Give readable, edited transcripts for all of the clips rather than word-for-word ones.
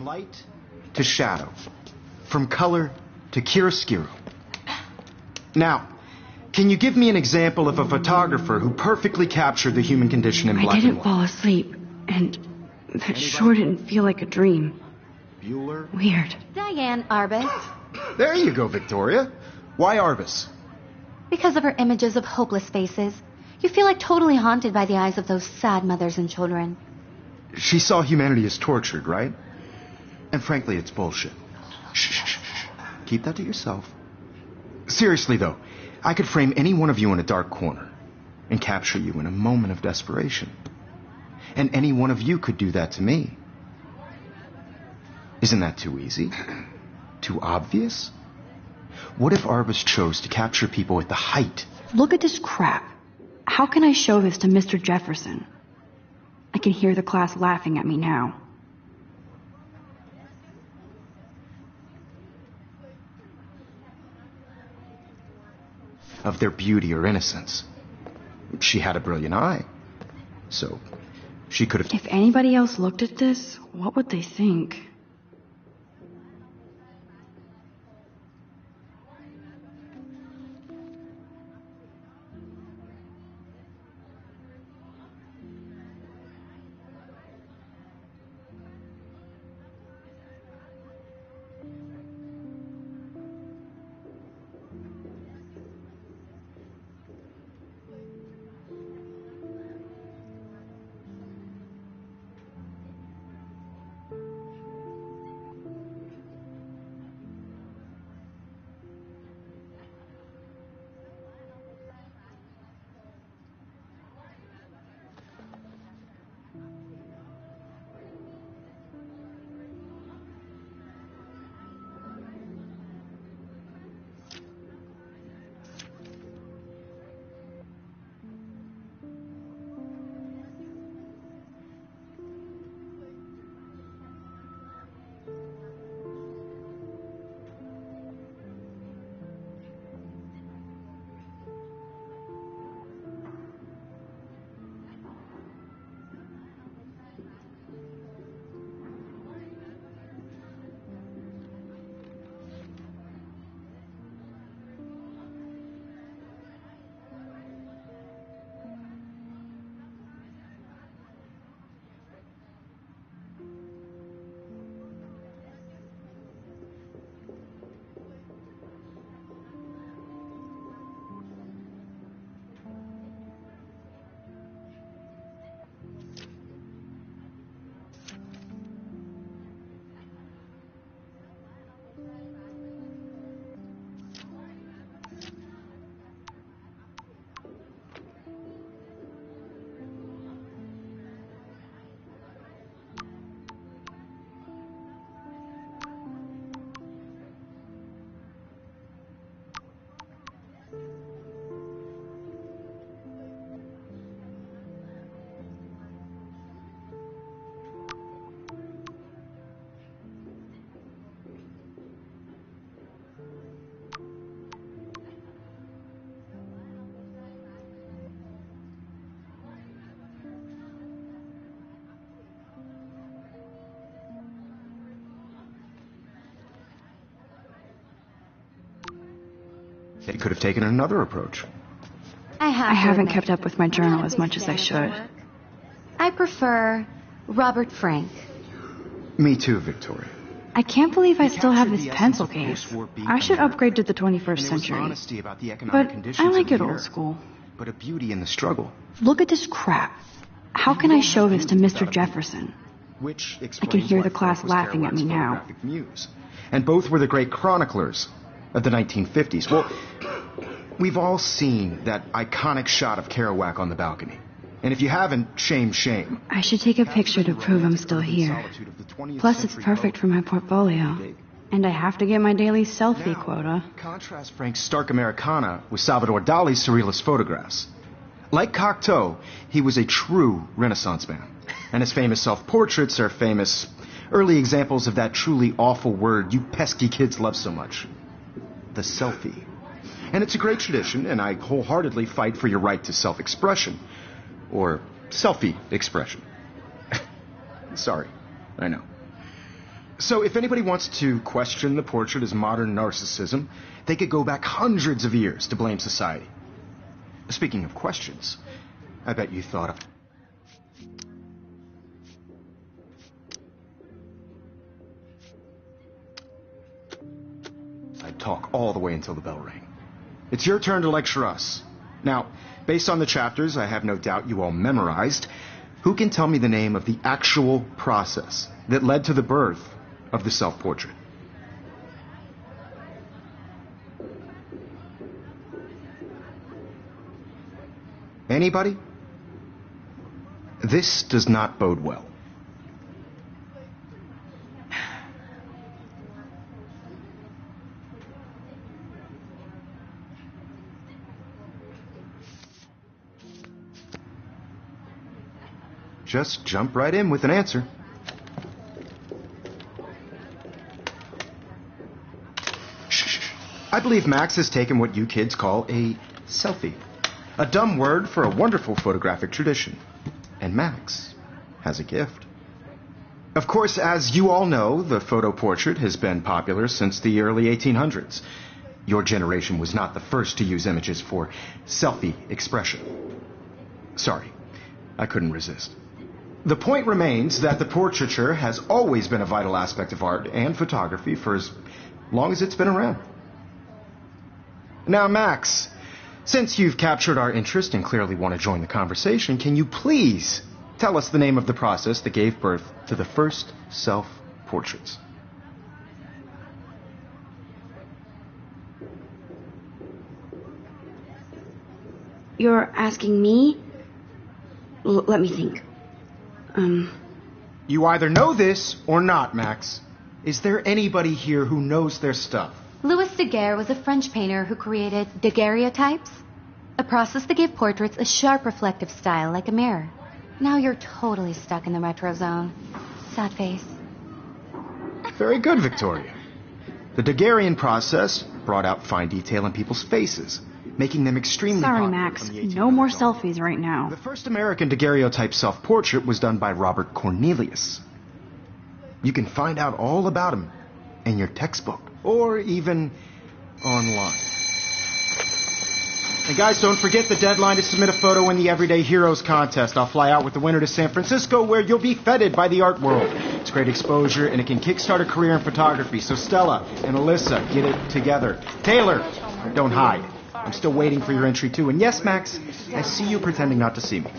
light to shadow, from color to chiaroscuro. Now, can you give me an example of a photographer who perfectly captured the human condition in black and white? I didn't fall asleep, and that sure didn't feel like a dream. Bueller? Weird. Diane Arbus. There you go, Victoria. Why Arbus? Because of her images of hopeless faces. You feel like totally haunted by the eyes of those sad mothers and children. She saw humanity as tortured, right? And frankly, it's bullshit. Shh, shh, shh. Keep that to yourself. Seriously, though, I could frame any one of you in a dark corner and capture you in a moment of desperation. And any one of you could do that to me. Isn't that too easy? Too obvious? What if Arbus chose to capture people at the height? Look at this crap. How can I show this to Mr. Jefferson? I can hear the class laughing at me now. Of their beauty or innocence. She had a brilliant eye. So, she could have... If anybody else looked at this, what would they think? They could have taken another approach. I haven't kept up with my journal as much as I should. I prefer Robert Frank. Me too, Victoria. I can't believe I still have this pencil case. I should upgrade to the 21st century. But I like it old school. But a beauty in the struggle. Look at this crap. How can I show this to Mr. Jefferson? I can hear the class laughing at me now. And both were the great chroniclers of the 1950s. Well, we've all seen that iconic shot of Kerouac on the balcony. And if you haven't, shame, shame. I should take a picture to prove I'm still here. Plus, it's perfect for my portfolio. And I have to get my daily selfie quota. Contrast Frank's stark Americana with Salvador Dali's surrealist photographs. Like Cocteau, he was a true Renaissance man. And his famous self-portraits are famous early examples of that truly awful word you pesky kids love so much. The selfie. And it's a great tradition, and I wholeheartedly fight for your right to self-expression. Or selfie expression. Sorry, I know. So if anybody wants to question the portrait as modern narcissism, they could go back hundreds of years to blame society. Speaking of questions, I bet you thought of... I'd talk all the way until the bell rang. It's your turn to lecture us. Now, based on the chapters I have no doubt you all memorized, who can tell me the name of the actual process that led to the birth of the self-portrait? Anybody? This does not bode well. Just jump right in with an answer. Shh. I believe Max has taken what you kids call a selfie. A dumb word for a wonderful photographic tradition. And Max has a gift. Of course, as you all know, the photo portrait has been popular since the early 1800s. Your generation was not the first to use images for selfie expression. Sorry, I couldn't resist. The point remains that the portraiture has always been a vital aspect of art and photography for as long as it's been around. Now, Max, since you've captured our interest and clearly want to join the conversation, can you please tell us the name of the process that gave birth to the first self-portraits? You're asking me? Let me think. You either know this or not, Max. Is there anybody here who knows their stuff? Louis Daguerre was a French painter who created daguerreotypes, a process that gave portraits a sharp reflective style like a mirror. Now you're totally stuck in the retro zone. Sad face. Very good, Victoria. The Daguerrean process brought out fine detail in people's faces, making them extremely Sorry, popular Max. from the 1800s No more on. selfies right now. The first American daguerreotype self-portrait was done by Robert Cornelius. You can find out all about him in your textbook, or even online. And guys, don't forget the deadline to submit a photo in the Everyday Heroes contest. I'll fly out with the winner to San Francisco, where you'll be feted by the art world. It's great exposure, and it can kickstart a career in photography. So Stella and Alyssa, get it together. Taylor, don't hide. I'm still waiting for your entry, too. And yes, Max, I see you pretending not to see me.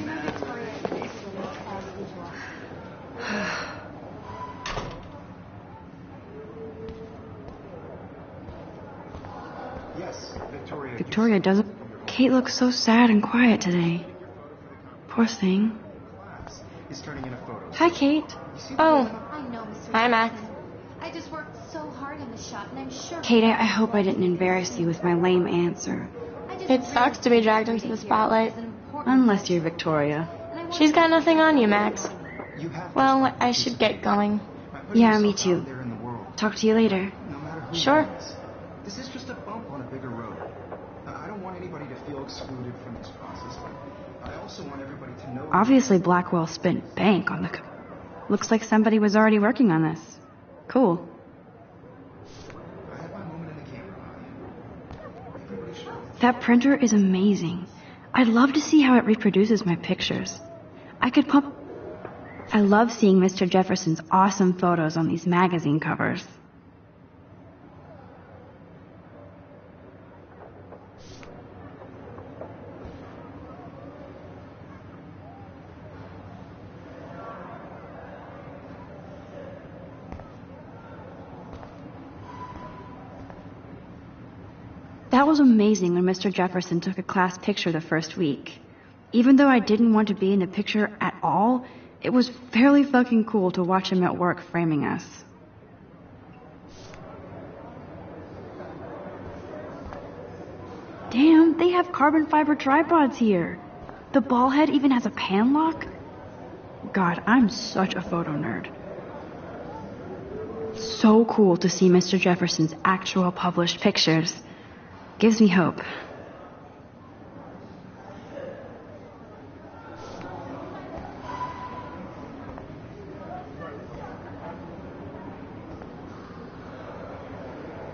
Yes, Victoria doesn't... Kate looks so sad and quiet today. Poor thing. Hi, Kate. Oh, I know, Mr. hi, Max. I just worked so hard on the shot, and I'm sure... Kate, I hope I didn't embarrass you with my lame answer. It sucks to be dragged into the spotlight. Unless you're Victoria. She's got nothing on you, Max. Well, I should get going. Yeah, me too. Talk to you later. Sure. This is just a bump on a bigger road. I don't want anybody to feel excluded from this process, but I also want everybody to know... Obviously, Blackwell spent bank on the... Looks like somebody was already working on this. Cool. I had my moment in the camera. Everybody should... That printer is amazing. I'd love to see how it reproduces my pictures. I could pump... I love seeing Mr. Jefferson's awesome photos on these magazine covers. That was amazing when Mr. Jefferson took a class picture the first week. Even though I didn't want to be in the picture at all, it was fairly fucking cool to watch him at work framing us. Damn, they have carbon fiber tripods here. The ball head even has a pan lock. God, I'm such a photo nerd. So cool to see Mr. Jefferson's actual published pictures. Gives me hope.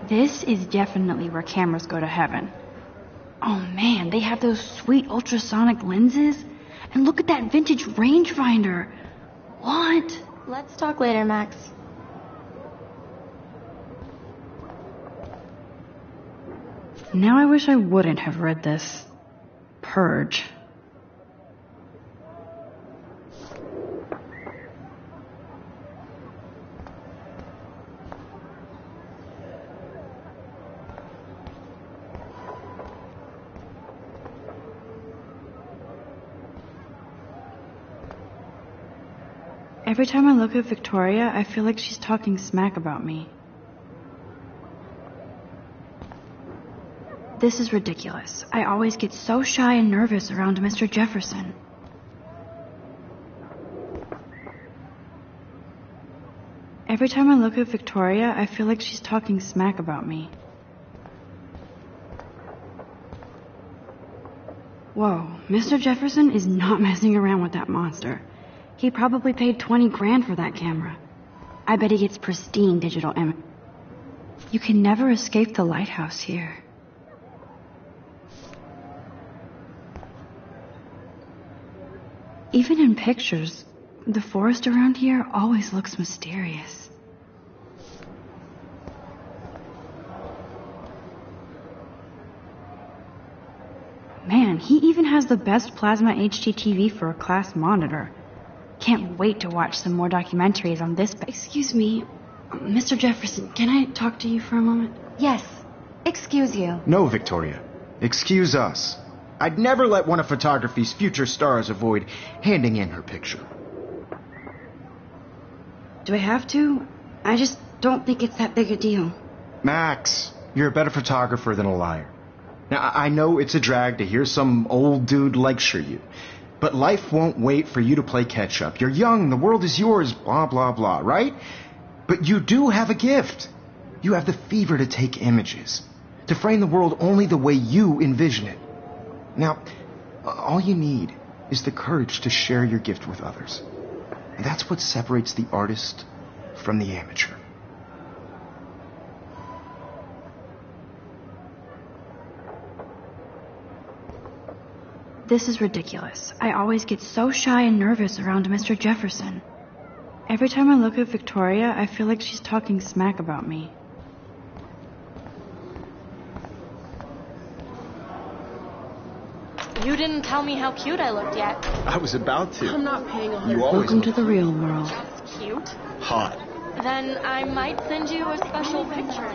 This is definitely where cameras go to heaven. Oh man, they have those sweet ultrasonic lenses. And look at that vintage rangefinder. What? Let's talk later, Max. Now I wish I wouldn't have read this. Purge. Every time I look at Victoria, I feel like she's talking smack about me. This is ridiculous. I always get so shy and nervous around Mr. Jefferson. Every time I look at Victoria, I feel like she's talking smack about me. Whoa, Mr. Jefferson is not messing around with that monster. He probably paid 20 grand for that camera. I bet he gets pristine digital image. You can never escape the lighthouse here. Even in pictures, the forest around here always looks mysterious. Man, he even has the best plasma HDTV for a class monitor. Can't wait to watch some more documentaries on this. Excuse me, Mr. Jefferson, can I talk to you for a moment? Yes. Excuse you. No, Victoria. Excuse us. I'd never let one of photography's future stars avoid handing in her picture. Do I have to? I just don't think it's that big a deal. Max, you're a better photographer than a liar. Now, I know it's a drag to hear some old dude lecture you. But life won't wait for you to play catch-up. You're young, the world is yours, blah, blah, blah, right? But you do have a gift. You have the fever to take images, to frame the world only the way you envision it. Now, all you need is the courage to share your gift with others. And that's what separates the artist from the amateur. This is ridiculous. I always get so shy and nervous around Mr. Jefferson. Every time I look at Victoria, I feel like she's talking smack about me. You didn't tell me how cute I looked yet. I was about to. I'm not paying a You always Welcome to look the real world. That's cute. hot. Then I might send you a special picture.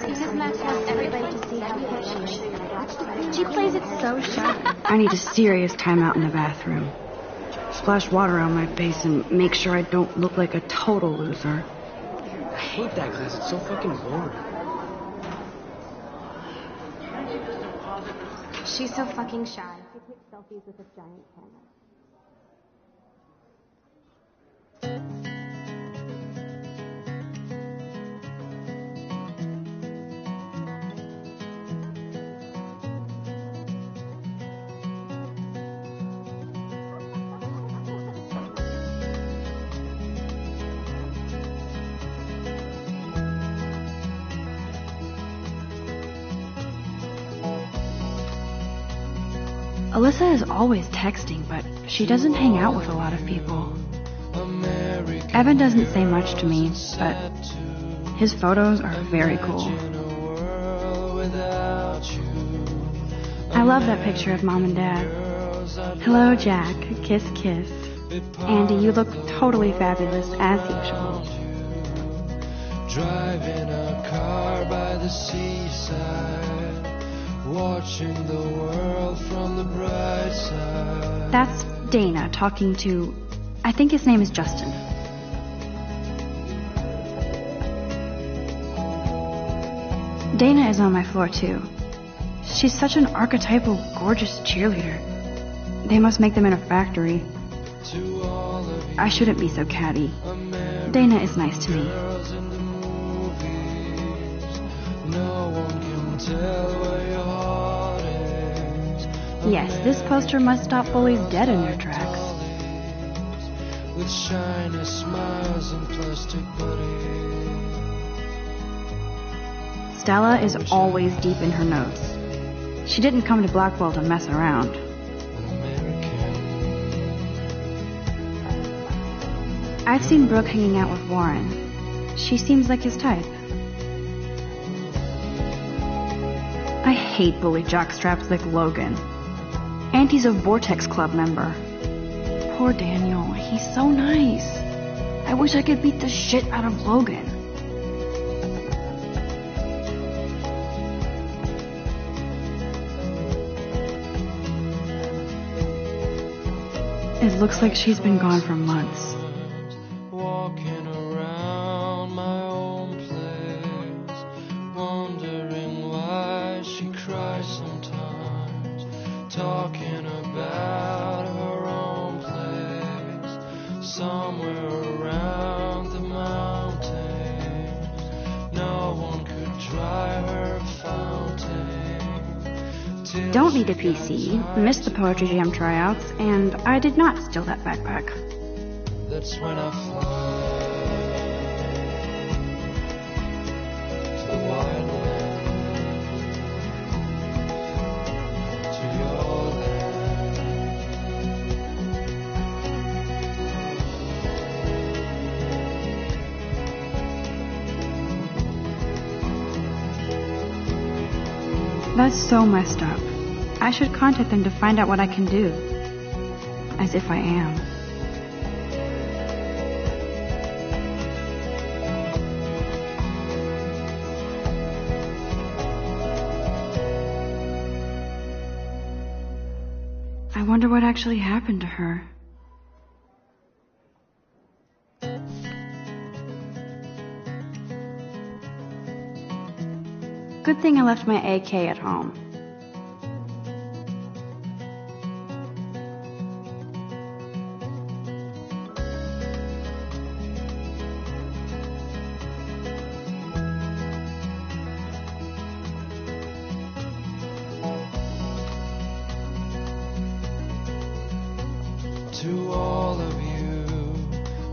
Because Max wants everybody to see how good she is. She plays it so shy. I need a serious timeout in the bathroom. Splash water on my face and make sure I don't look like a total loser. I hate that class. It's so fucking boring. She's so fucking shy. She takes selfies with a giant camera. Alyssa is always texting, but she doesn't hang out with a lot of people. Evan doesn't say much to me, but his photos are very cool. I love that picture of Mom and Dad. Hello, Jack. Kiss, kiss. Andy, you look totally fabulous, as usual. Driving a car by the seaside, watching the world from the bright side. That's Dana talking to, I think his name is Justin. Dana is on my floor too. She's such an archetypal, gorgeous cheerleader. They must make them in a factory. I shouldn't be so catty. Dana is nice to me. No one can tell where your heart is. Yes, this poster must stop bullies dead in their tracks. With shiny smiles and plastic buddies. Stella is always deep in her notes. She didn't come to Blackwell to mess around. I've seen Brooke hanging out with Warren. She seems like his type. I hate bully jockstraps like Logan. And he's a Vortex Club member. Poor Daniel, he's so nice. I wish I could beat the shit out of Logan. It looks like she's been gone for months. Walking around my own place, wondering why she cries sometimes, talking about her own place, somewhere around the mountains. No one could dry her fountain. Don't need a PC, missed the Poetry Jam tryouts, and I did not steal that backpack. That's when I fly to the wide land, to your land. That's so messed up. I should contact them to find out what I can do. As if I am. I wonder what actually happened to her. Good thing I left my AK at home. To all of you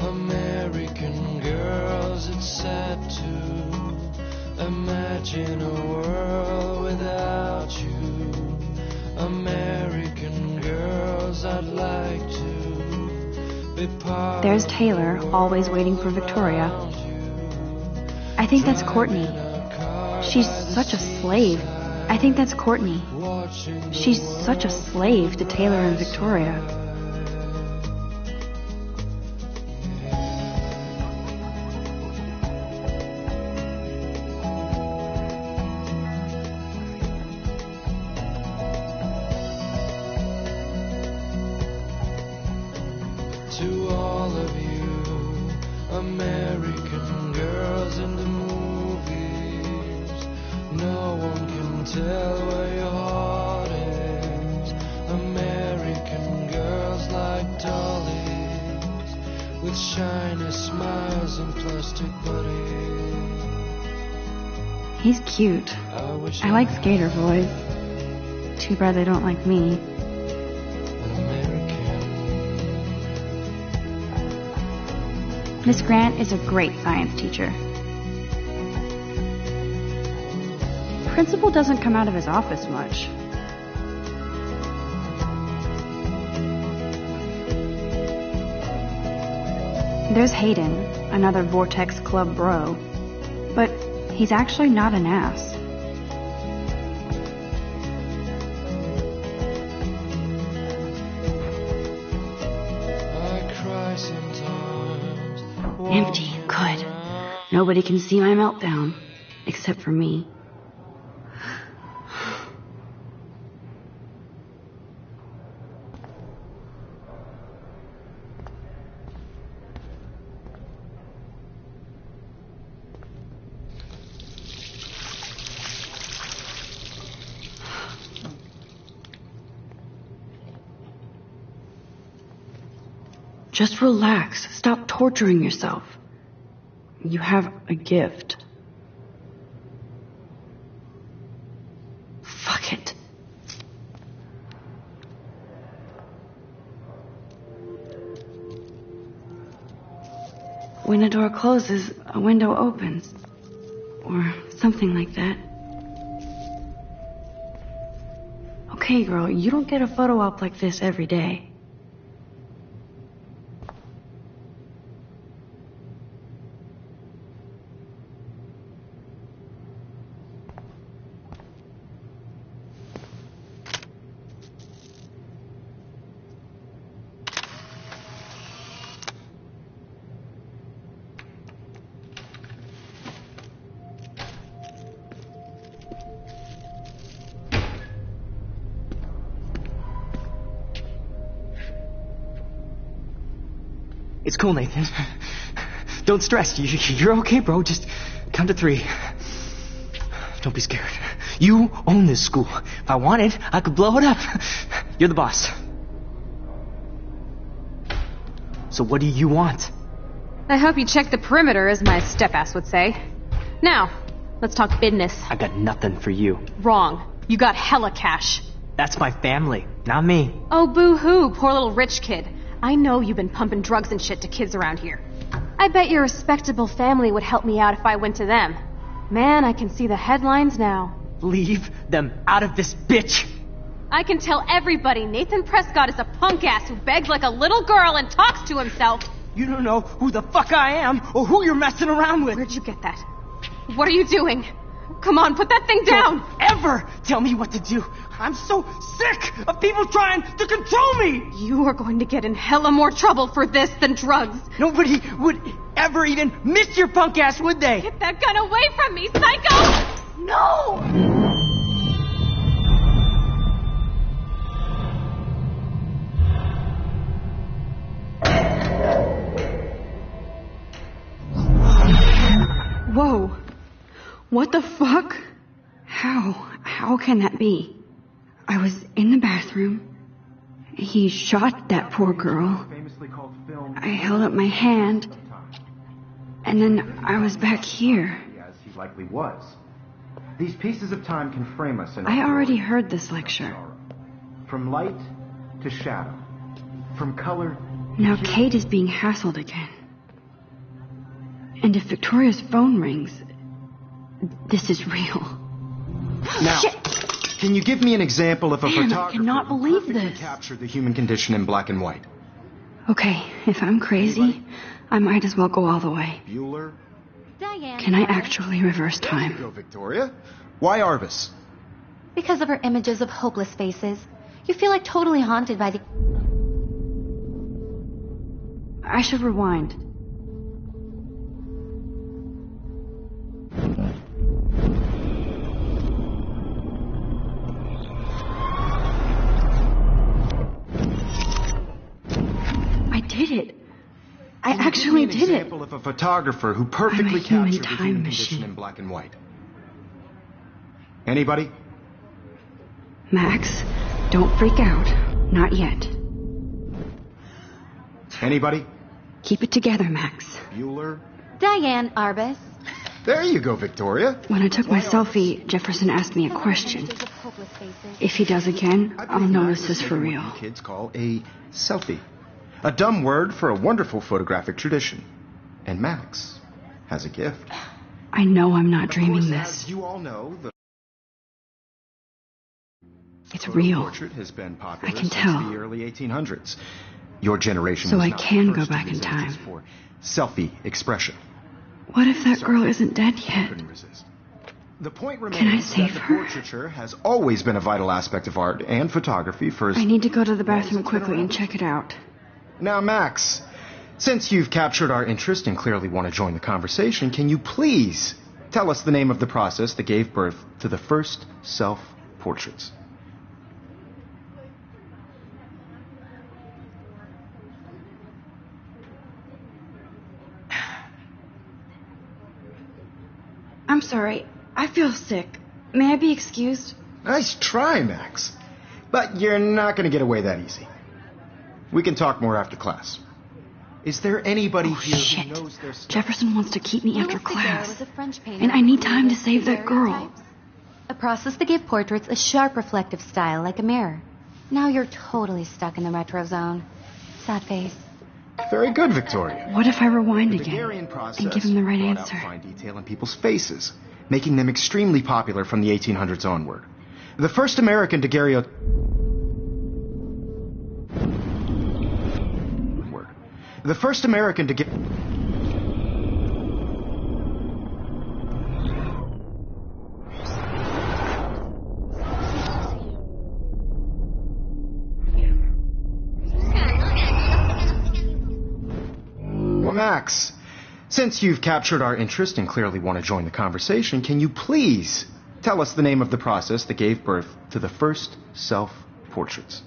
American girls, it's sad to imagine a world without you. American girls, I'd like to be part. There's Taylor, always waiting for Victoria. I think that's Courtney. She's such a slave. I think that's Courtney. She's such a slave to Taylor and Victoria. To all of you American girls in the movies, no one can tell where your heart is. American girls like dollies, with shiny smiles and plastic bodies. He's cute. I like skater boys. Too bad they don't like me. Miss Grant is a great science teacher. Principal doesn't come out of his office much. There's Hayden, another Vortex Club bro, but he's actually not an ass. I cry sometimes. Empty, good. Nobody can see my meltdown, except for me. Just relax. Stop torturing yourself. You have a gift. Fuck it. When a door closes, a window opens. Or something like that. Okay, girl, you don't get a photo op like this every day. It's cool, Nathan. Don't stress. You're okay, bro. Just count to 3. Don't be scared. You own this school. If I wanted, I could blow it up. You're the boss. So what do you want? I hope you check the perimeter, as my step-ass would say. Now, let's talk business. I got nothing for you. Wrong. You got hella cash. That's my family, not me. Oh, boo-hoo, poor little rich kid. I know you've been pumping drugs and shit to kids around here. I bet your respectable family would help me out if I went to them. Man, I can see the headlines now. Leave them out of this bitch! I can tell everybody Nathan Prescott is a punk ass who begs like a little girl and talks to himself. You don't know who the fuck I am or who you're messing around with. Where'd you get that? What are you doing? Come on, put that thing down! Don't ever tell me what to do. I'm so sick of people trying to control me! You are going to get in hella more trouble for this than drugs. Nobody would ever even miss your punk ass, would they? Get that gun away from me, psycho! No! Whoa. What the fuck? How can that be? I was in the bathroom. He shot that poor girl. I held up my hand. And then I was back here. As he likely was. These pieces of time can frame us in I already heard this lecture. From light to shadow. From color. Now Kate is being hassled again. And if Victoria's phone rings, this is real. Now, Shit. Can you give me an example of a Man, I photographer cannot who believe perfectly this. captured the human condition in black and white? Okay, if I'm crazy, I might as well go all the way. Bueller? Diane. Can I actually reverse There you time? go, Victoria. Why Arvis? Because of her images of hopeless faces. You feel like totally haunted by the... I should rewind. I did it. I actually did An it. example of a photographer who perfectly human captured the time human machine. condition in black and white. Anybody? Max, don't freak out. Not yet. Anybody? Keep it together, Max. Bueller? Diane Arbus. There you go, Victoria. When I took my selfie, Jefferson asked me a question. If he does again, I I'll believe know Max this is is for taking real. what you kids call a selfie. A dumb word for a wonderful photographic tradition. And Max has a gift. I know I'm not Of dreaming course, this. as you all know, the It's photo real. portrait has been popular I can since tell. the early 1800s. Your generation So was I not the can go first to back in use images time. for selfie expression. What if that girl isn't dead yet? Couldn't resist. The point Can I remains that save the her? portraiture has always been a vital aspect of art and photography for as I need to go to the long as bathroom it's been quickly and around. check it out. Now, Max, since you've captured our interest and clearly want to join the conversation, can you please tell us the name of the process that gave birth to the first self-portraits? I'm sorry. I feel sick. May I be excused? Nice try, Max. But you're not going to get away that easy. We can talk more after class. Is there anybody Oh, here shit. who knows their stuff? Jefferson wants to keep me after Louis Daguerre class. was a French painter And I who need time to created save that girl. daguerreotypes, a process to give portraits a sharp reflective style like a mirror. Now you're totally stuck in the retro zone. Sad face. Very good, Victoria. What if I rewind The again Daguerrean process and give him the right brought answer? out fine detail in people's faces, making them extremely popular from the 1800s onward. The first American daguerreotype... The first American Well, Max, since you've captured our interest and clearly want to join the conversation, can you please tell us the name of the process that gave birth to the first self-portraits?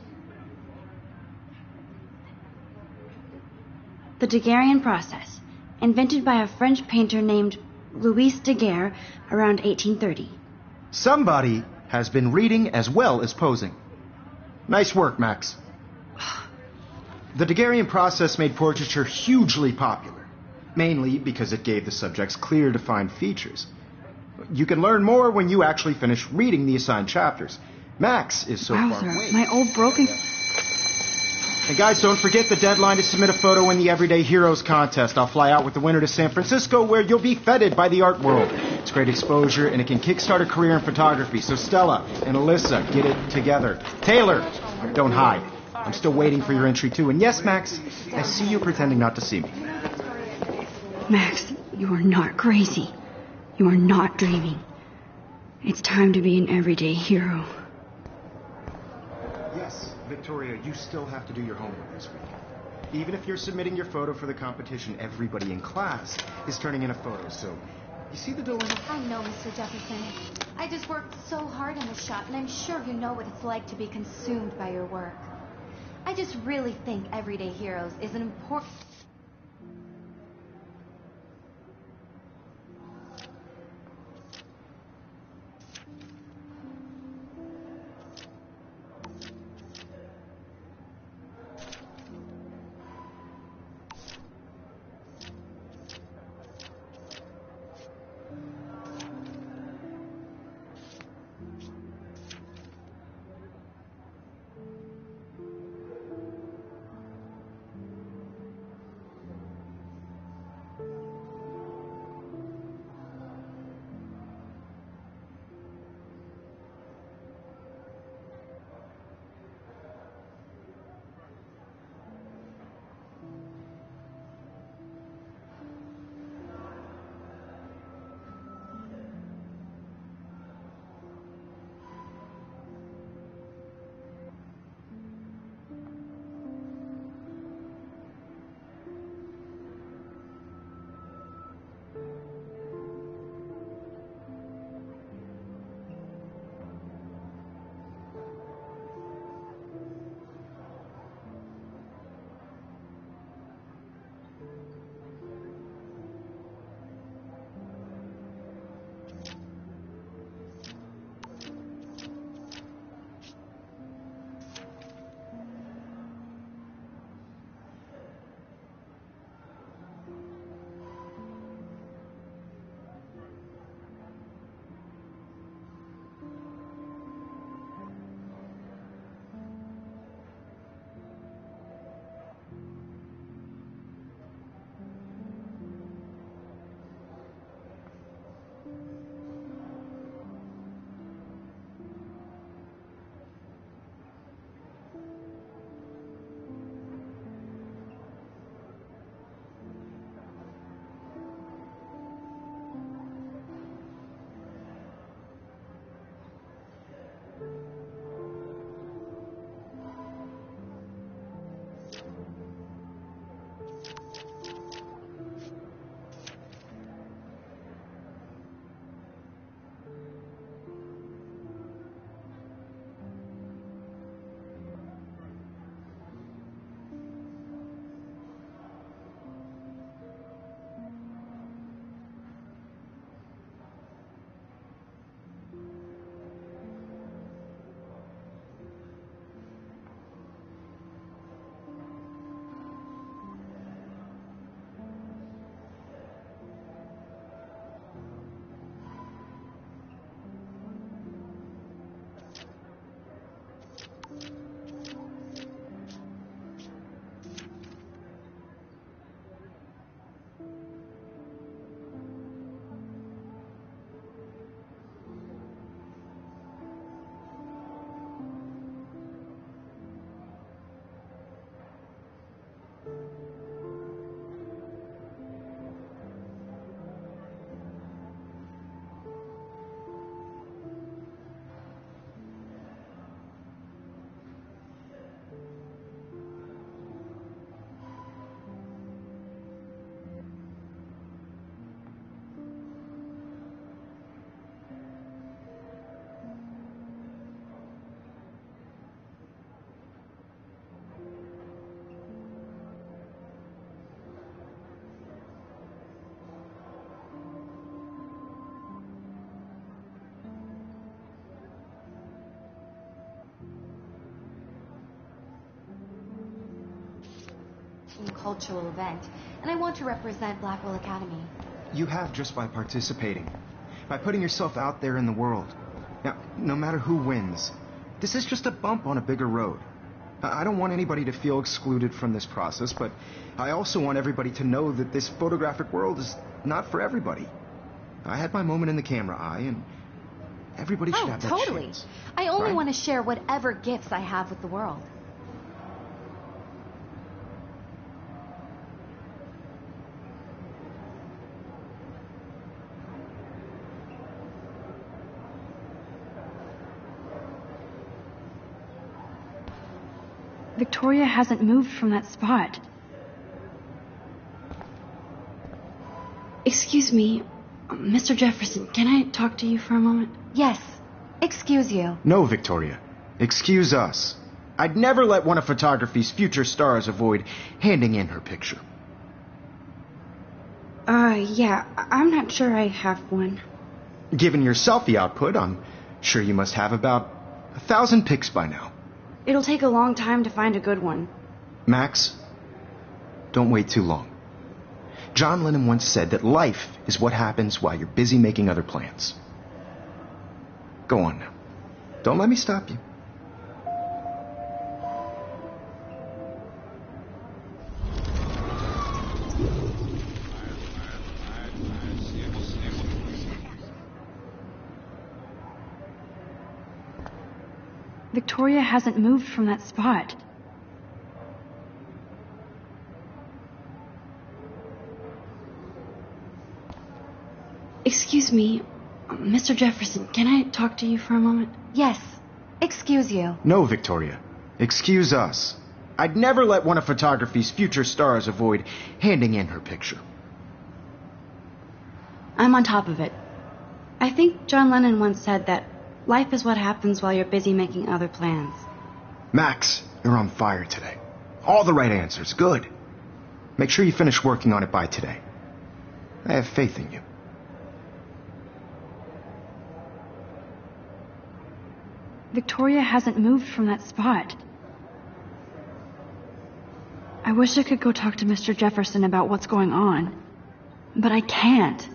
The Daguerrean process, invented by a French painter named Louis Daguerre around 1830. Somebody has been reading as well as posing. Nice work, Max. The Daguerrean process made portraiture hugely popular, mainly because it gave the subjects clear, defined features. You can learn more when you actually finish reading the assigned chapters. Max is so far away. My old broken... And guys, don't forget the deadline to submit a photo in the Everyday Heroes contest. I'll fly out with the winner to San Francisco, where you'll be feted by the art world. It's great exposure, and it can kickstart a career in photography. So Stella and Alyssa, get it together. Taylor, don't hide. I'm still waiting for your entry, too. And yes, Max, I see you pretending not to see me. Max, you are not crazy. You are not dreaming. It's time to be an everyday hero. Yes, Victoria, you still have to do your homework this week. Even if you're submitting your photo for the competition, everybody in class is turning in a photo, so you see the dilemma? I know, Mr. Jefferson. I just worked so hard on the shot, and I'm sure you know what it's like to be consumed by your work. I just really think Everyday Heroes is an important... and cultural event, and I want to represent Blackwell Academy. You have just by participating, by putting yourself out there in the world. Now, no matter who wins, this is just a bump on a bigger road. I don't want anybody to feel excluded from this process, but I also want everybody to know that this photographic world is not for everybody. I had my moment in the camera eye, and everybody should have that totally. chance. I only Right? want to share whatever gifts I have with the world. Victoria hasn't moved from that spot. Excuse me, Mr. Jefferson, can I talk to you for a moment? Yes. Excuse you. No, Victoria. Excuse us. I'd never let one of photography's future stars avoid handing in her picture. Yeah, I'm not sure I have one. Given your selfie output, I'm sure you must have about 1,000 pics by now. It'll take a long time to find a good one. Max, don't wait too long. John Lennon once said that life is what happens while you're busy making other plans. Go on now. Don't let me stop you. Victoria hasn't moved from that spot. Excuse me, Mr. Jefferson, can I talk to you for a moment? Yes. Excuse you. No, Victoria. Excuse us. I'd never let one of photography's future stars avoid handing in her picture. I'm on top of it. I think John Lennon once said that life is what happens while you're busy making other plans. Max, you're on fire today. All the right answers. Good. Make sure you finish working on it by today. I have faith in you. Victoria hasn't moved from that spot. I wish I could go talk to Mr. Jefferson about what's going on, but I can't.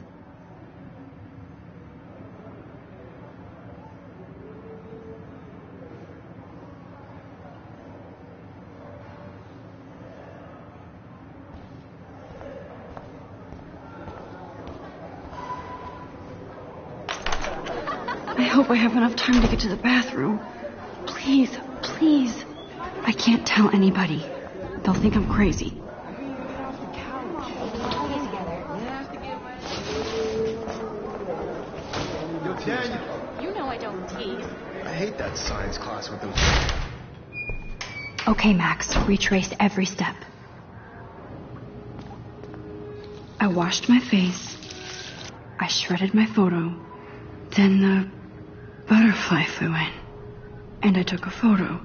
I hope I have enough time to get to the bathroom. Please, please. I can't tell anybody. They'll think I'm crazy. Yo, Daniel. You know I don't tease. I hate that science class with those... Okay, Max. Retraced every step. I washed my face. I shredded my photo. Then the butterfly flew in. And I took a photo.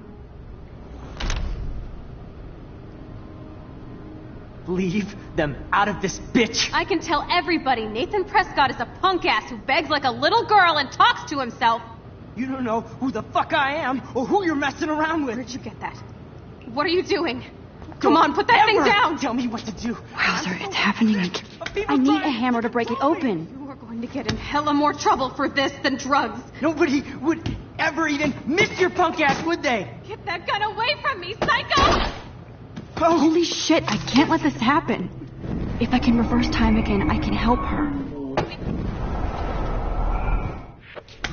Leave them out of this bitch. I can tell everybody Nathan Prescott is a punk ass who begs like a little girl and talks to himself. You don't know who the fuck I am or who you're messing around with. Where'd you get that? What are you doing? Come on, put that thing down! Tell me what to do. Wowzer, it's happening again. I need a hammer to break it open. You are going to get in hella more trouble for this than drugs. Nobody would ever even miss your punk ass, would they? Get that gun away from me, psycho! Oh, Holy shit, I can't let this happen. If I can reverse time again, I can help her.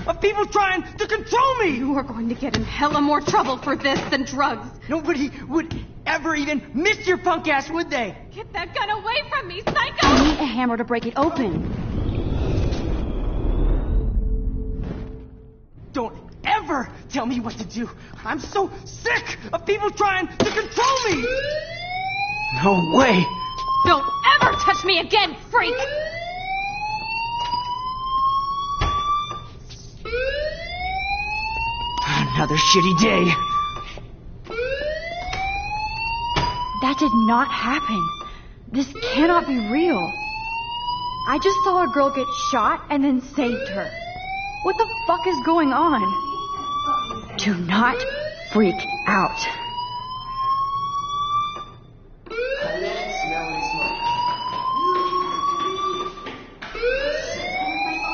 of people trying to control me! You are going to get in hella more trouble for this than drugs. Nobody would ever even miss your punk ass, would they? Get that gun away from me, psycho! I need a hammer to break it open. Don't ever tell me what to do. I'm so sick of people trying to control me! No way! Don't ever touch me again, freak! Another shitty day. That did not happen. This cannot be real. I just saw a girl get shot and then saved her. What the fuck is going on? Do not freak out.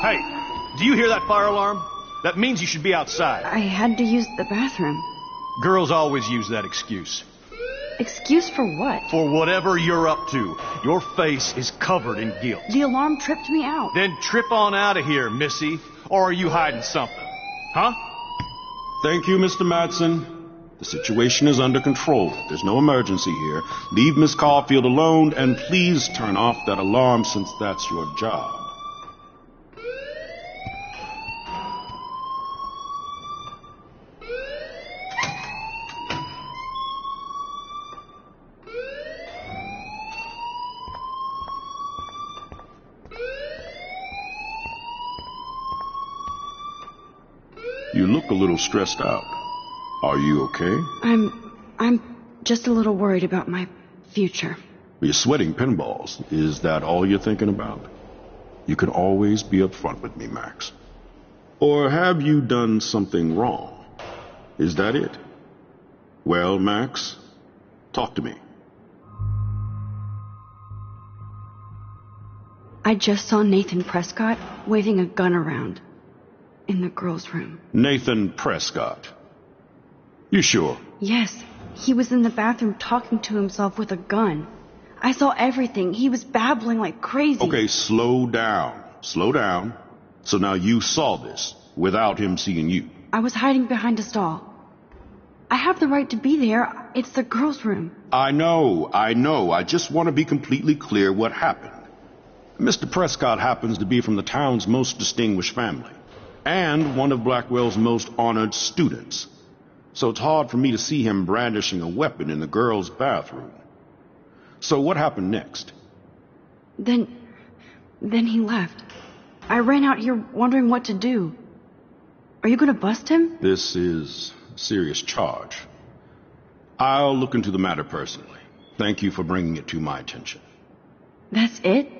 Hey, do you hear that fire alarm? That means you should be outside. I had to use the bathroom. Girls always use that excuse. Excuse for what? For whatever you're up to. Your face is covered in guilt. The alarm tripped me out. Then trip on out of here, Missy. Or are you hiding something? Huh? Thank you, Mr. Madsen. The situation is under control. There's no emergency here. Leave Miss Caulfield alone, and please turn off that alarm since that's your job. You look a little stressed out. Are you okay? I'm just a little worried about my future. You're sweating pinballs. Is that all you're thinking about? You can always be upfront with me, Max. Or have you done something wrong? Is that it? Well, Max, talk to me. I just saw Nathan Prescott waving a gun around in the girls' room. Nathan Prescott. You sure? Yes. He was in the bathroom talking to himself with a gun. I saw everything. He was babbling like crazy. Okay, slow down. Slow down. So now you saw this without him seeing you. I was hiding behind a stall. I have the right to be there. It's the girls' room. I know. I just want to be completely clear what happened. Mr. Prescott happens to be from the town's most distinguished family and one of Blackwell's most honored students. So it's hard for me to see him brandishing a weapon in the girls' bathroom. So what happened next? Then he left. I ran out here wondering what to do. Are you going to bust him? This is a serious charge. I'll look into the matter personally. Thank you for bringing it to my attention. That's it?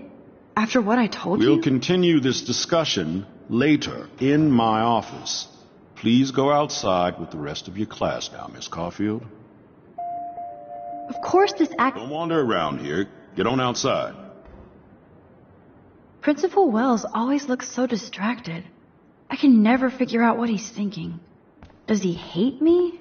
After what I told you? We'll continue this discussion later in my office. Please go outside with the rest of your class now, Miss Caulfield. Of course this Don't wander around here. Get on outside. Principal Wells always looks so distracted. I can never figure out what he's thinking. Does he hate me?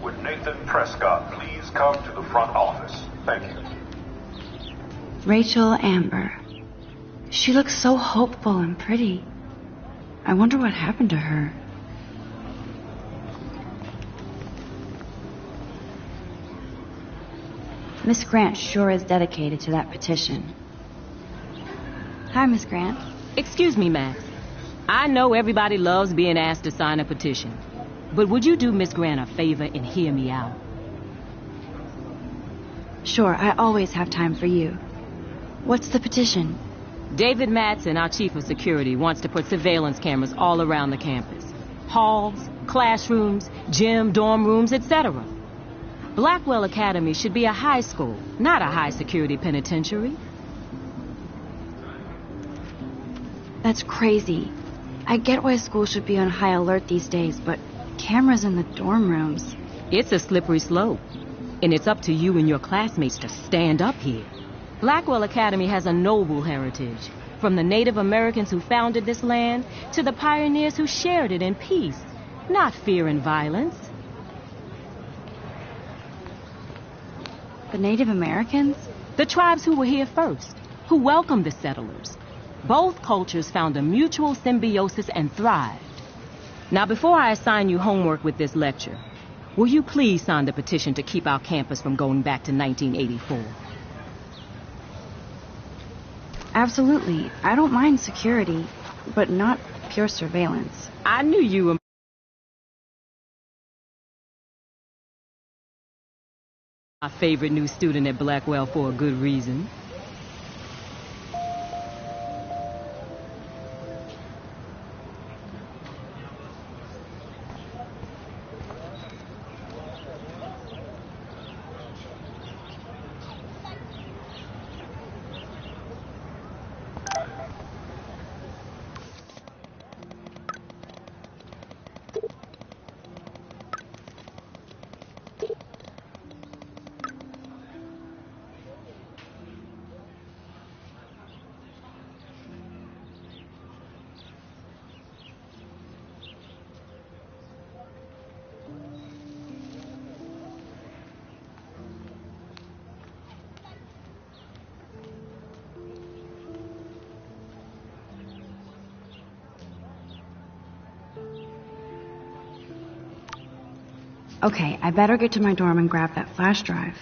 Would Nathan Prescott please come to the front office? Thank you. Rachel Amber. She looks so hopeful and pretty. I wonder what happened to her. Miss Grant sure is dedicated to that petition. Hi, Miss Grant. Excuse me, Max. I know everybody loves being asked to sign a petition. But would you do Miss Grant a favor and hear me out? Sure, I always have time for you. What's the petition? David Madsen, our chief of security, wants to put surveillance cameras all around the campus. Halls, classrooms, gym, dorm rooms, etc. Blackwell Academy should be a high school, not a high-security penitentiary. That's crazy. I get why schools should be on high alert these days, but cameras in the dorm rooms. It's a slippery slope, and it's up to you and your classmates to stand up here. Blackwell Academy has a noble heritage, from the Native Americans who founded this land to the pioneers who shared it in peace, not fear and violence. The Native Americans? The tribes who were here first, who welcomed the settlers. Both cultures found a mutual symbiosis and thrived. Now, before I assign you homework with this lecture, will you please sign the petition to keep our campus from going back to 1984? Absolutely. I don't mind security, but not pure surveillance. I knew you were My favorite new student at Blackwell for a good reason. Okay, I better get to my dorm and grab that flash drive.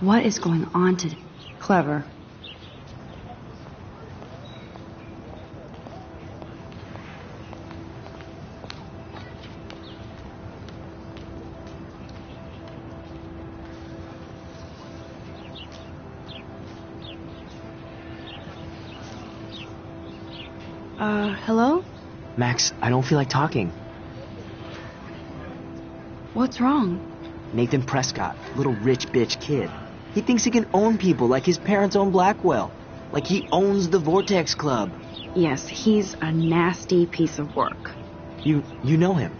What is going on today? Clever. Hello? Max, I don't feel like talking. What's wrong? Nathan Prescott, little rich bitch kid. He thinks he can own people like his parents own Blackwell. Like he owns the Vortex Club. Yes, he's a nasty piece of work. You know him.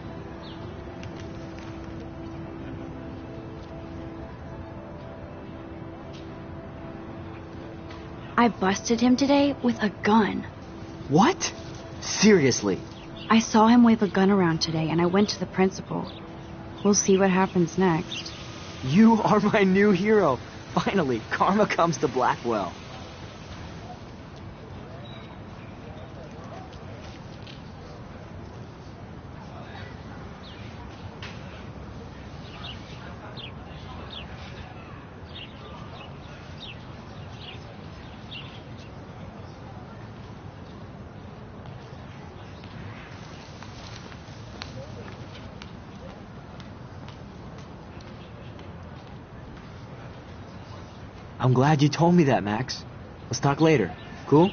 I busted him today with a gun. What? Seriously? I saw him wave a gun around today and I went to the principal. We'll see what happens next. You are my new hero. Finally, karma comes to Blackwell. I'm glad you told me that, Max. Let's talk later. Cool?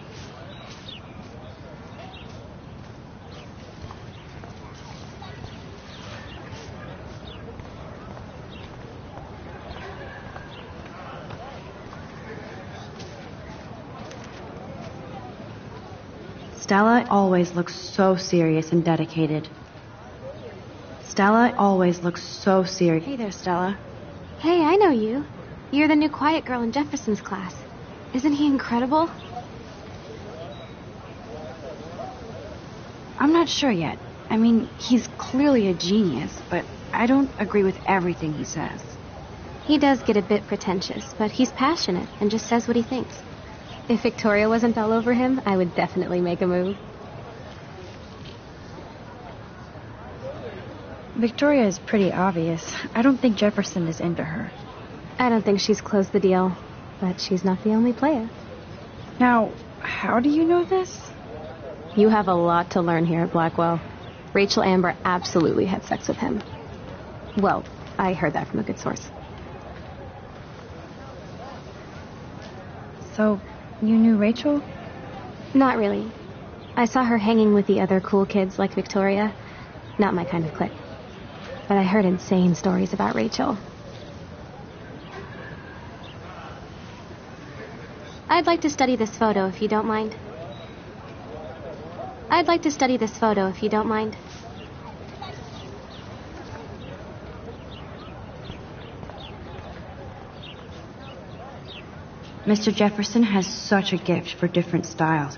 Stella always looks so serious and dedicated. Stella always looks so serious. Hey there, Stella. Hey, I know you. You're the new quiet girl in Jefferson's class. Isn't he incredible? I'm not sure yet. I mean, he's clearly a genius, but I don't agree with everything he says. He does get a bit pretentious, but he's passionate and just says what he thinks. If Victoria wasn't all over him, I would definitely make a move. Victoria is pretty obvious. I don't think Jefferson is into her. I don't think she's closed the deal, but she's not the only player. Now, how do you know this? You have a lot to learn here at Blackwell. Rachel Amber absolutely had sex with him. Well, I heard that from a good source. So, you knew Rachel? Not really. I saw her hanging with the other cool kids like Victoria. Not my kind of clique. But I heard insane stories about Rachel. I'd like to study this photo if you don't mind. I'd like to study this photo if you don't mind. Mr. Jefferson has such a gift for different styles.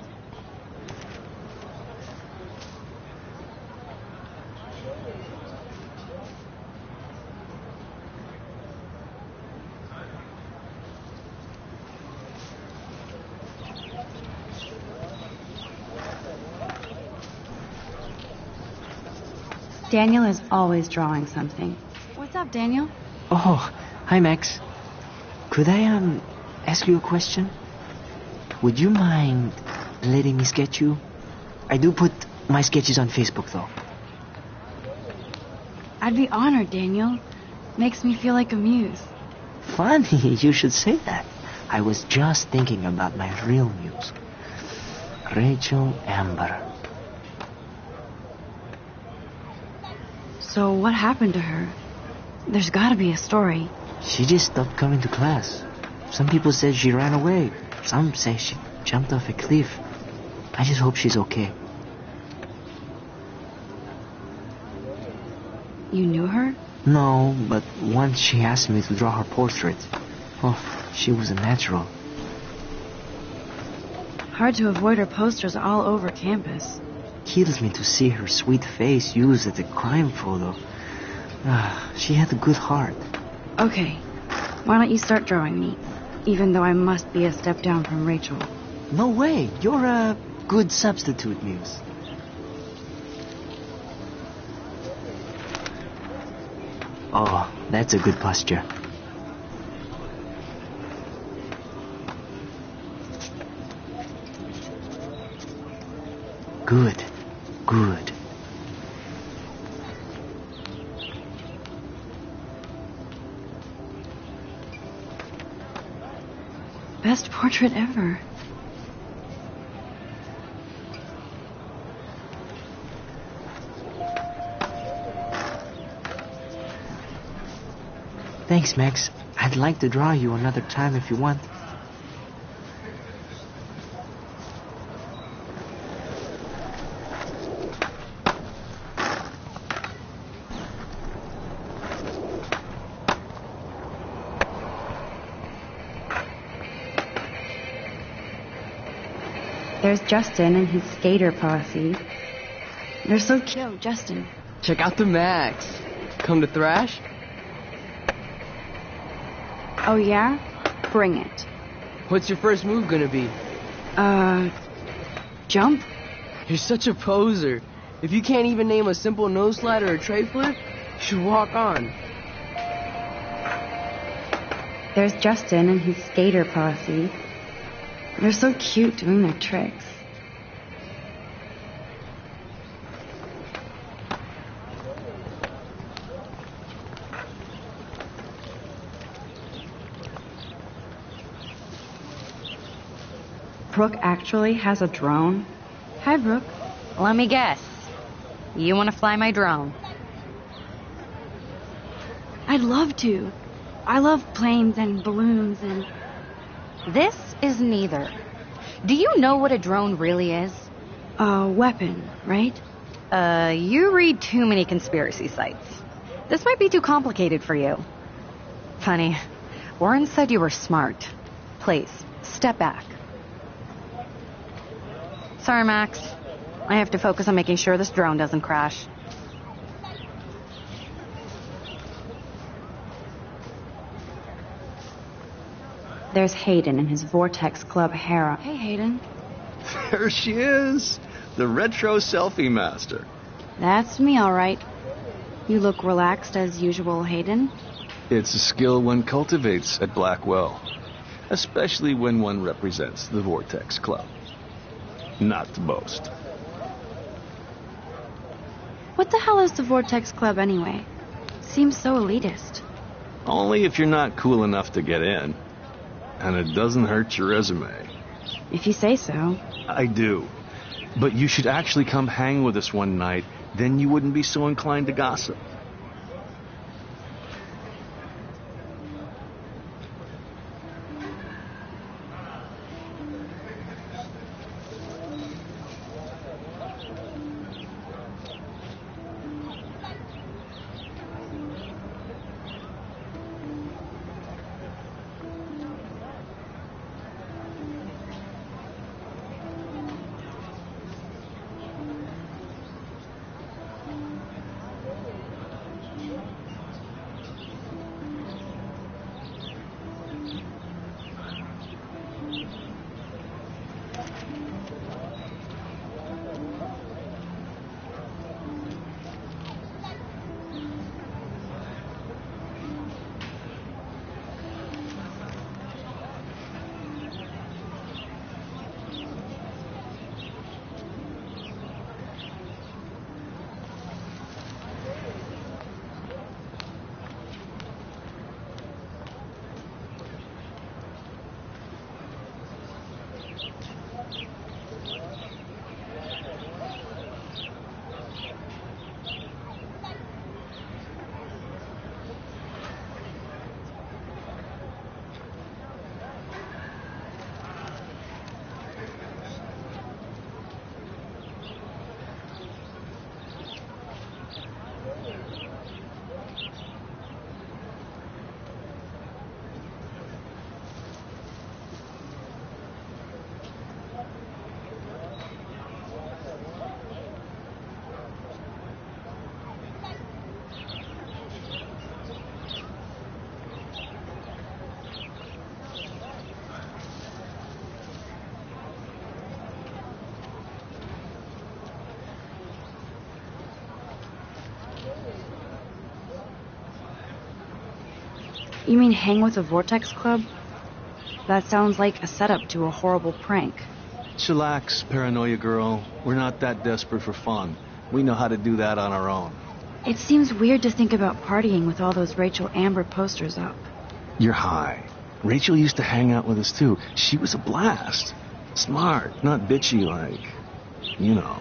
Daniel is always drawing something. What's up, Daniel? Oh, hi, Max. Could I, ask you a question? Would you mind letting me sketch you? I do put my sketches on Facebook, though. I'd be honored, Daniel. Makes me feel like a muse. Funny, you should say that. I was just thinking about my real muse. Rachel Amber. So what happened to her? There's gotta be a story. She just stopped coming to class. Some people said she ran away. Some say she jumped off a cliff. I just hope she's okay. You knew her? No, but once she asked me to draw her portrait. Oh, she was a natural. Hard to avoid her posters all over campus. Kills me to see her sweet face used as a crime photo. She had a good heart. Okay, why don't you start drawing me? Even though I must be a step down from Rachel. No way, you're a good substitute, Muse. Oh, that's a good posture. Good, good. Best portrait ever. Thanks, Max. I'd like to draw you another time if you want. There's Justin and his skater posse. They're so cute. Yo, Justin. Check out the Max. Come to thrash? Oh, yeah? Bring it. What's your first move gonna be? Jump? You're such a poser. If you can't even name a simple nose slide or a tray flip, you should walk on. There's Justin and his skater posse. They're so cute doing their tricks. Brooke actually has a drone? Hi, Brooke. Let me guess. You want to fly my drone? I'd love to. I love planes and balloons and... This is neither. Do you know what a drone really is? A weapon, right? You read too many conspiracy sites. This might be too complicated for you. Funny, Warren said you were smart. Please, step back. Sorry, Max. I have to focus on making sure this drone doesn't crash. There's Hayden and his Vortex Club Hera. Hey, Hayden. There she is, the retro selfie master. That's me, all right. You look relaxed as usual, Hayden. It's a skill one cultivates at Blackwell, especially when one represents the Vortex Club. Not to boast. What the hell is the Vortex Club anyway? Seems so elitist. Only if you're not cool enough to get in. And it doesn't hurt your resume. If you say so. I do. But you should actually come hang with us one night, then you wouldn't be so inclined to gossip. You mean hang with the Vortex Club? That sounds like a setup to a horrible prank. Chillax, paranoia girl. We're not that desperate for fun. We know how to do that on our own. It seems weird to think about partying with all those Rachel Amber posters up. You're high. Rachel used to hang out with us too. She was a blast. Smart, not bitchy like, you know.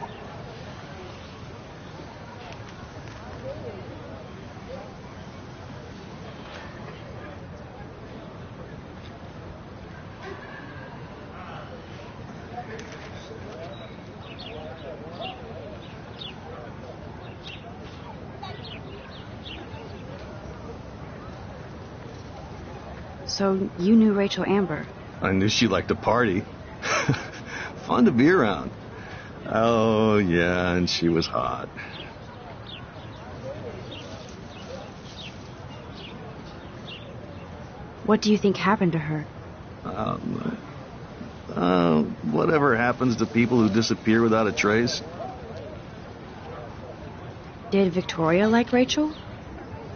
So you knew Rachel Amber? I knew she liked to party. Fun to be around. Oh, yeah, and she was hot. What do you think happened to her? Whatever happens to people who disappear without a trace. Did Victoria like Rachel?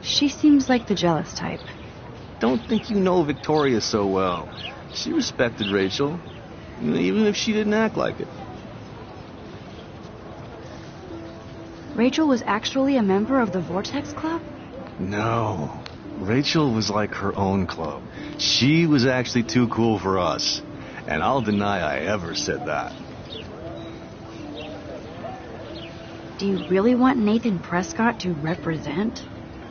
She seems like the jealous type. Don't think you know Victoria so well. She respected Rachel, even if she didn't act like it. Rachel was actually a member of the Vortex Club? No. Rachel was like her own club. She was actually too cool for us. And I'll deny I ever said that. Do you really want Nathan Prescott to represent?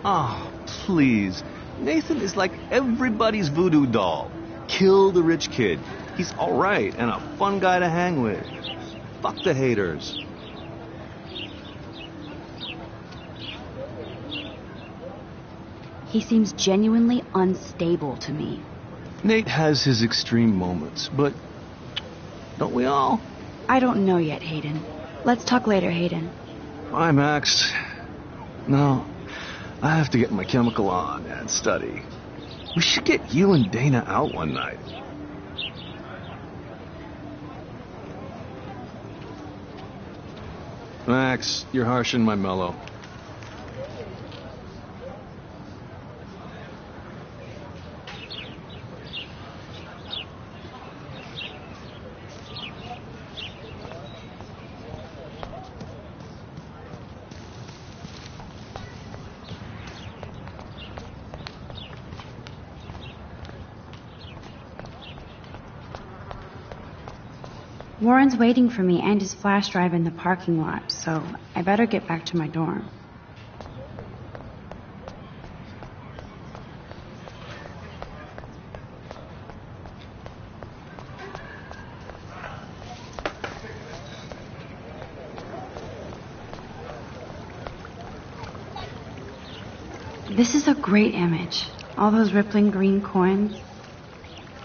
Oh, please. Nathan is like everybody's voodoo doll. Kill the rich kid. He's all right and a fun guy to hang with. Fuck the haters. He seems genuinely unstable to me. Nate has his extreme moments, but don't we all? I don't know yet, Hayden. Let's talk later, Hayden. Bye, Max. No, I have to get my chemical on and study. We should get you and Dana out one night. Max, you're harsh and my mellow. Warren's waiting for me and his flash drive in the parking lot, so I better get back to my dorm. This is a great image. All those rippling green coins.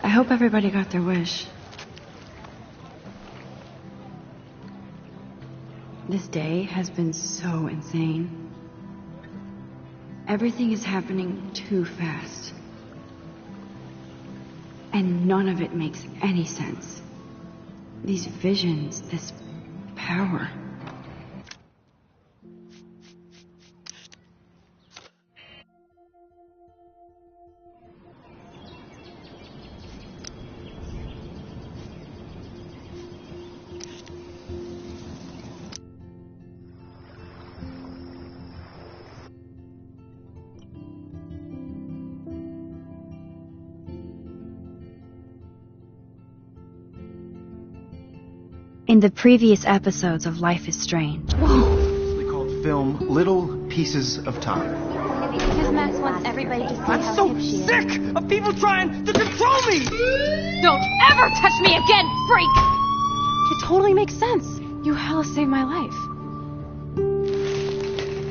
I hope everybody got their wish. This day has been so insane. Everything is happening too fast. And none of it makes any sense. These visions, this power. In the previous episodes of Life is Strange. Whoa! They called film Little Pieces of Time. Because Max wants everybody to see how so hip she is. sick of people trying to control me! Don't ever touch me again, freak! It totally makes sense. You hella saved my life.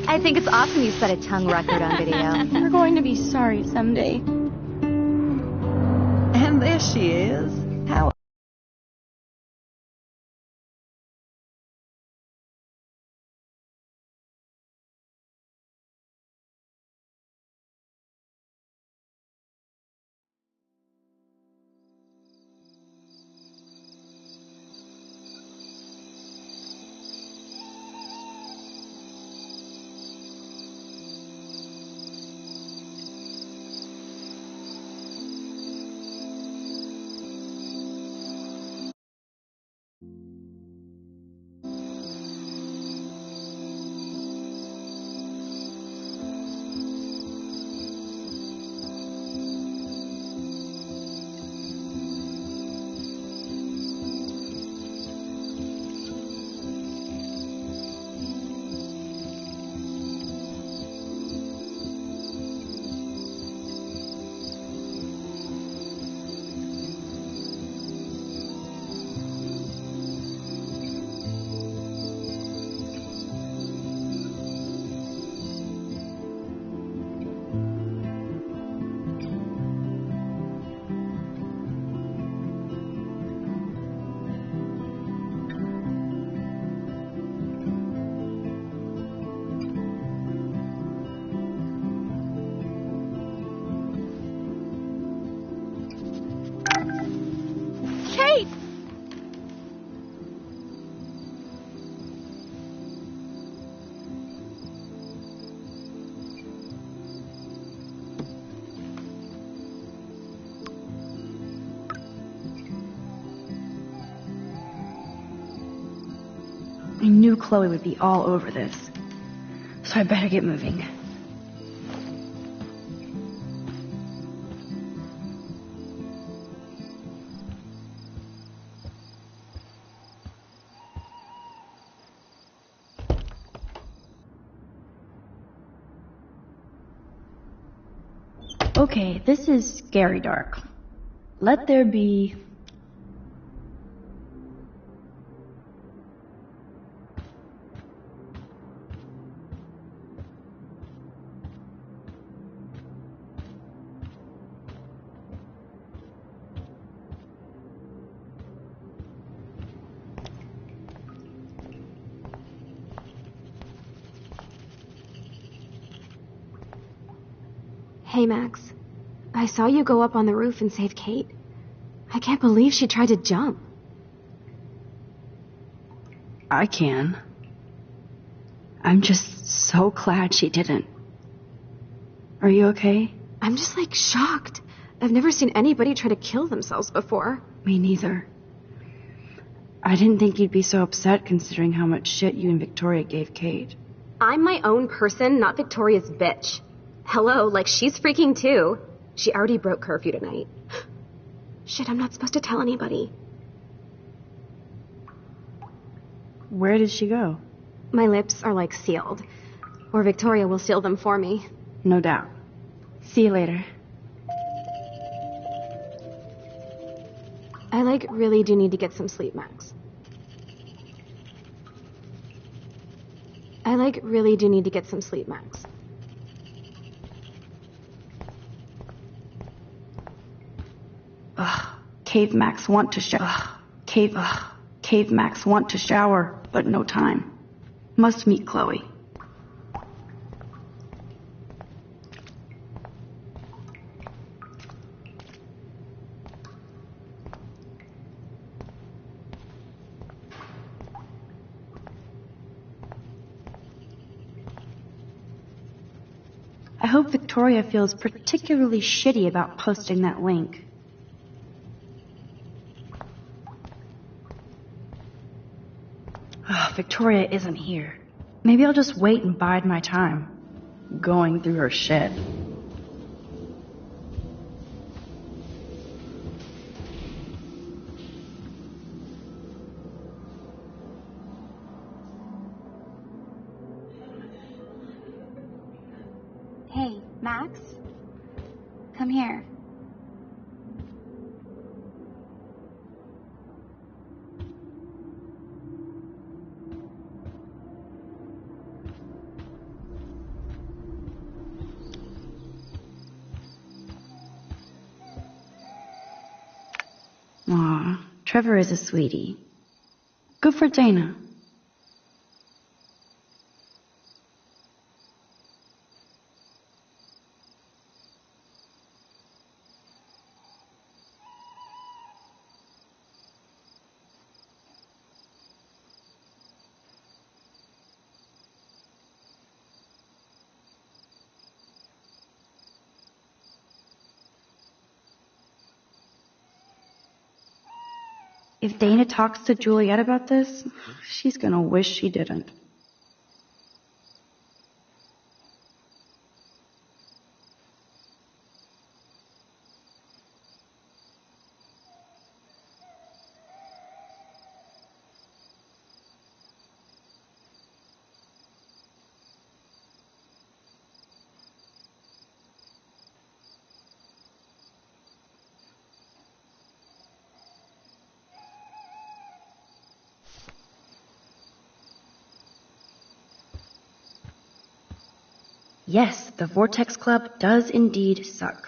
I think it's awesome you set a tongue record on video. You're going to be sorry someday. And there she is. How I knew Chloe would be all over this, so I better get moving. Okay, this is scary dark. Let there be Hey, Max. I saw you go up on the roof and save Kate. I can't believe she tried to jump. I can. I'm just so glad she didn't. Are you okay? I'm just, shocked. I've never seen anybody try to kill themselves before. Me neither. I didn't think you'd be so upset considering how much shit you and Victoria gave Kate. I'm my own person, not Victoria's bitch. Hello, she's freaking too. She already broke curfew tonight. Shit, I'm not supposed to tell anybody. Where did she go? My lips are sealed. Or Victoria will seal them for me. No doubt. See you later. I really do need to get some sleep, Max. I really do need to get some sleep, Max. Ugh. Cave Max want to shower. Cave Max want to shower, but no time. Must meet Chloe. I hope Victoria feels particularly shitty about posting that link. Victoria isn't here. Maybe I'll just wait and bide my time, going through her shit. Hey, Max? Come here. Aw, Trevor is a sweetie. Good for Dana. If Dana talks to Juliet about this, she's gonna wish she didn't. Yes, the Vortex Club does indeed suck.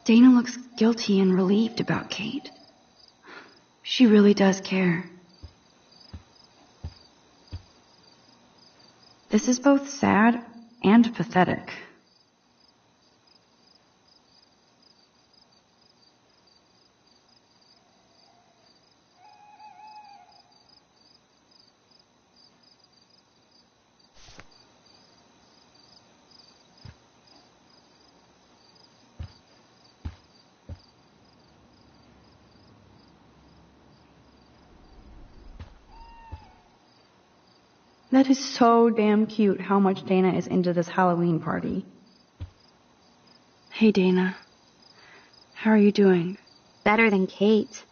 Dana looks guilty and relieved about Kate. She really does care. This is both sad and pathetic. That is so damn cute how much Dana is into this Halloween party. Hey, Dana. How are you doing? Better than Kate.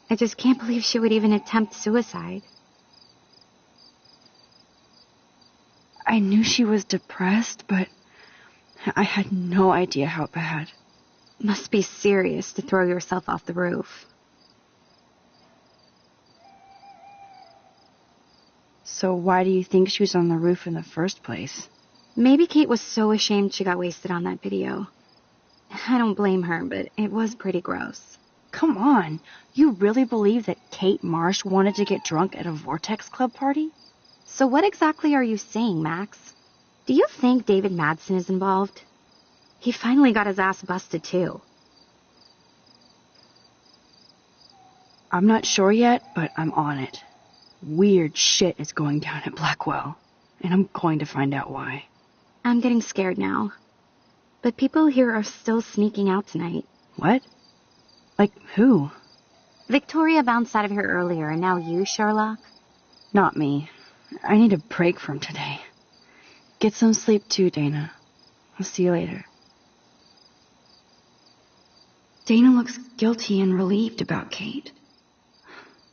I just can't believe she would even attempt suicide. I knew she was depressed, but I had no idea how bad. Must be serious to throw yourself off the roof. So why do you think she was on the roof in the first place? Maybe Kate was so ashamed she got wasted on that video. I don't blame her, but it was pretty gross. Come on, you really believe that Kate Marsh wanted to get drunk at a Vortex Club party? So what exactly are you saying, Max? Do you think David Madsen is involved? He finally got his ass busted, too. I'm not sure yet, but I'm on it. Weird shit is going down at Blackwell, and I'm going to find out why. I'm getting scared now. But people here are still sneaking out tonight. What? Like who? Victoria bounced out of here earlier, and now you, Sherlock? Not me. I need a break from today. Get some sleep too, Dana. I'll see you later. Dana looks guilty and relieved about Kate.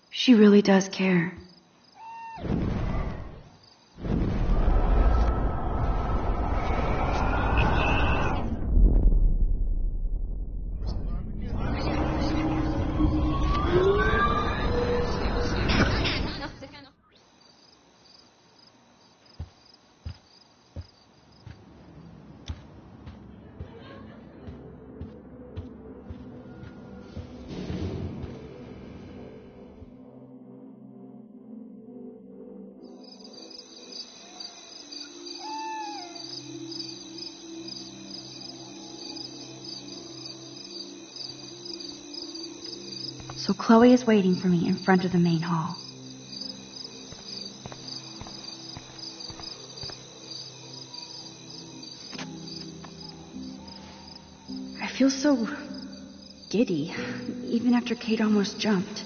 She really does care. So Chloe is waiting for me in front of the main hall. I feel so giddy, even after Kate almost jumped.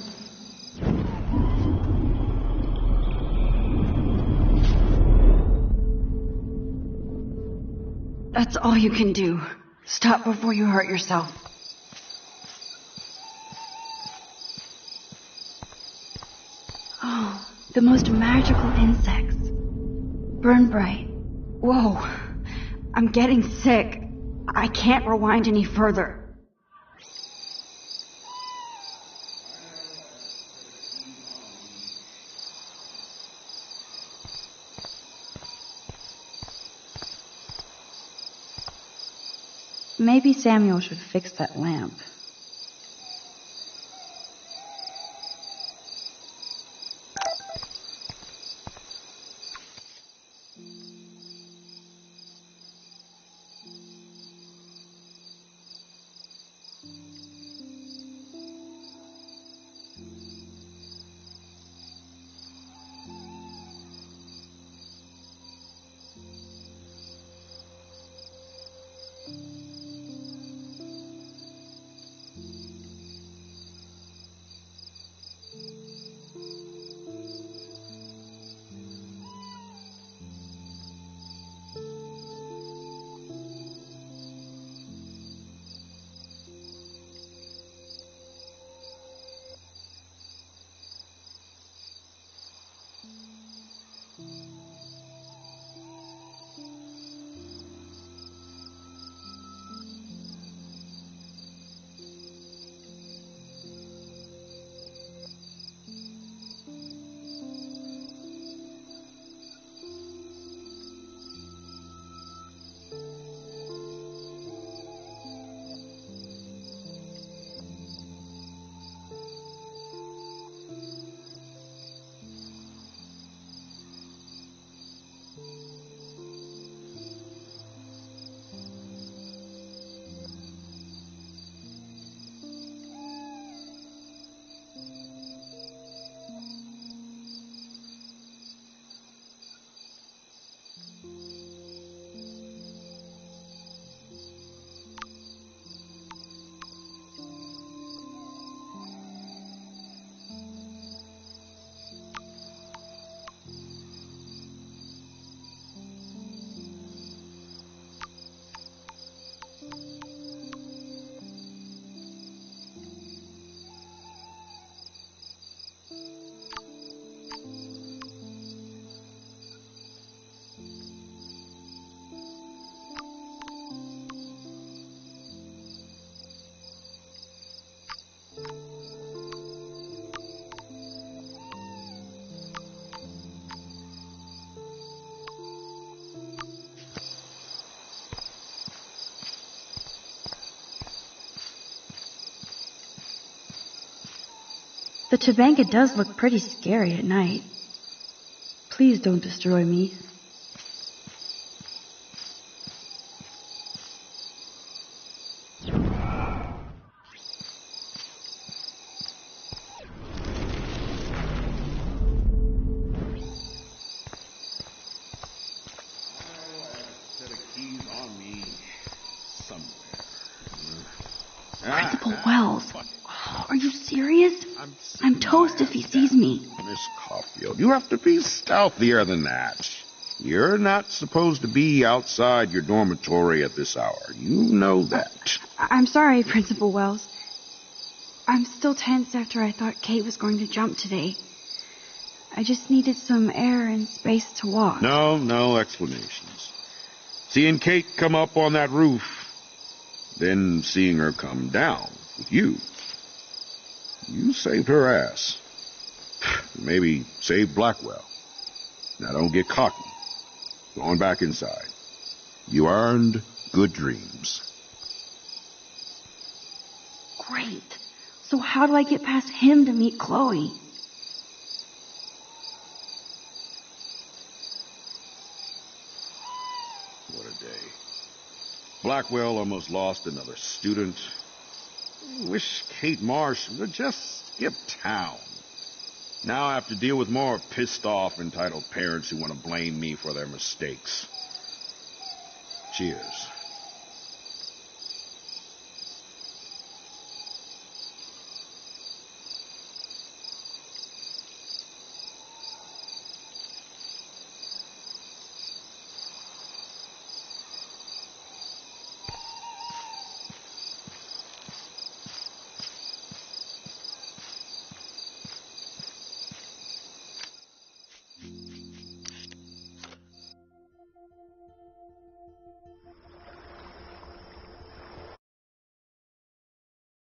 That's all you can do. Stop before you hurt yourself. Oh, the most magical insects. Burn bright. Whoa, I'm getting sick. I can't rewind any further. Maybe Samuel should fix that lamp. The Tabanka does look pretty scary at night. Please don't destroy me. Principal Wells, are you serious? I'm toast if he sees me. Miss Caulfield, you have to be stealthier than that. You're not supposed to be outside your dormitory at this hour. You know that. I'm sorry, Principal Wells. I'm still tense after I thought Kate was going to jump today. I just needed some air and space to walk. No explanations. Seeing Kate come up on that roof, then seeing her come down with you saved her ass. Maybe saved Blackwell. Now don't get cocky. Going back inside. You earned good dreams. Great. So how do I get past him to meet Chloe? What a day. Blackwell almost lost another student. I wish Kate Marsh would have just skipped town. Now I have to deal with more pissed-off, entitled parents who want to blame me for their mistakes. Cheers.